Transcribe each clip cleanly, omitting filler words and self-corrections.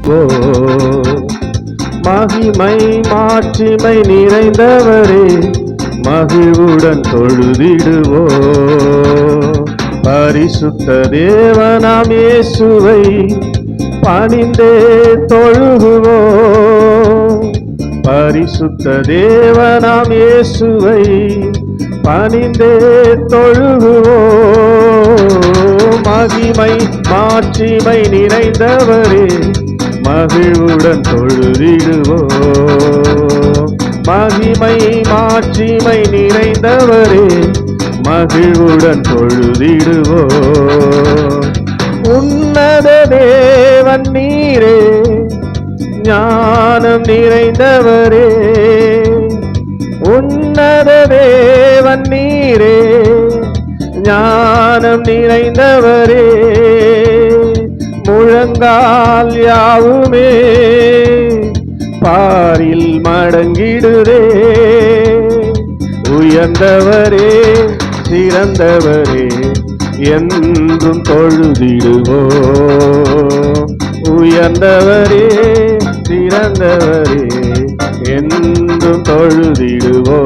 ஓ மகிமை மாட்சிமை நிறைந்தவரே மகிழ்வுடன் தொழுதிடுவோ. பரிசுத்த தேவனாம் இயேசுவை பணிந்தே தொழுகுவோ. பரிசுத்த தேவனாம் இயேசுவை பணிந்தே தொழுகுவோ. மகிமை மாட்சிமை நிறைந்தவரே மகிழ்வுடன் தொழுதிடுவோ. மகிமை மாட்சிமை நிறைந்தவரே மகிழ்வுடன் தொழுதிடுவோ. உன்னத தேவன் நீரே ஞானம் நிறைந்தவரே. உன்னத தேவன் நீரே ஞானம் நிறைந்தவரே. முழங்கால் யாவுமே பாரில் மடங்கிடுதே. உயர்ந்தவரே சிறந்தவரே என்றும் தொழுதிடுவோ. உயர்ந்தவரே சிறந்தவரே என்றும் தொழுதிடுவோ.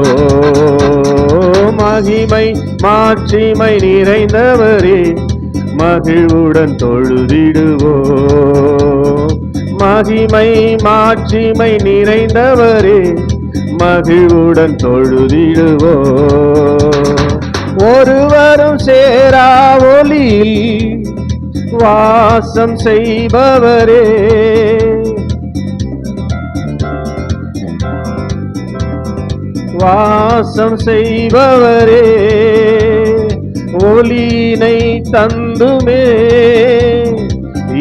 மகிமை மாட்சிமை நிறைந்தவரே மகிழ்வுடன் தொழுதிடுவோ. மகிமை மாட்சிமை நிறைந்தவரே மகிழ்வுடன் தொழுதிடுவோ. ஒருவரும் சேரா ஒளியில் வாசம் செய்பவரே. வாசம் செய்பவரே ஒளியினை தந்துமே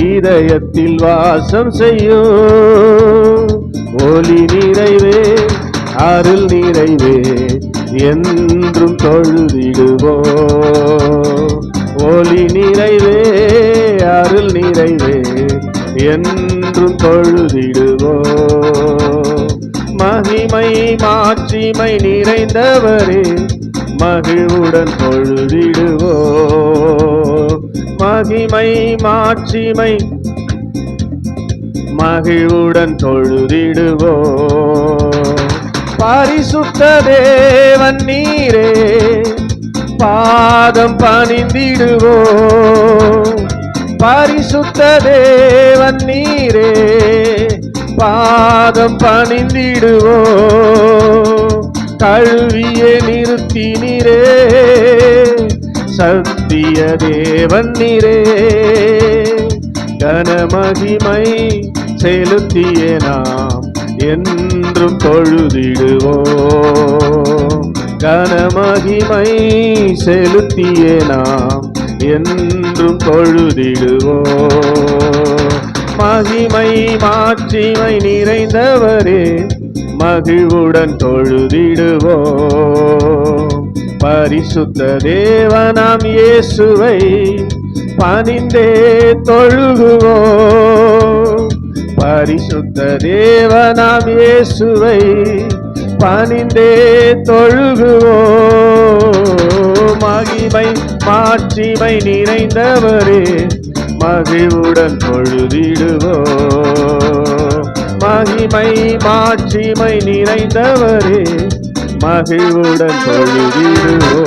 இதயத்தில் வாசம் செய்யும். ஒளி நிறைவே அருள் நிறைவே என்றும் தொழுதிடுவோ. ஒளி நிறைவே அருள் நிறைவே என்றும் தொழுதிடுவோ. மகிமை மாட்சிமை நிறைந்தவரே மகிழ்வுடன் தொழுதிடுவோ. மகிமை மாட்சிமை மகிழ்வுடன் தொழுதிடுவோ. பரிசுத்த தேவன் நீரே பாதம் பணிந்திடுவோ. பரிசுத்த தேவன் நீரே பாதம் பணிந்திடுவோ. கழுவியே நிறுத்தினீரே சத்திய தேவன் நீரே. கனமகிமை செலுத்திய நாம் என்றும் தொழுதிடுவோ. கனமகிமை செலுத்திய நாம் என்றும் தொழுதிடுவோ. மகிமை மாட்சிமை நிறைந்தவரே மகிழ்வுடன் தொழுதிடுவோ. பரிசுத்த தேவனாம் இயேசுவை பணிந்தே தொழுகுவோ. பரிசுத்த தேவனாம் இயேசுவை பணிந்தே தொழுகுவோ. மகிமை மாட்சிமை நிறைந்தவரே மகிழ்வுடன் தொழுதிடுவோ. மகிமை மாட்சிமை நிறைந்தவரே மகிழ்வுடன் தொழுதிடுவோ.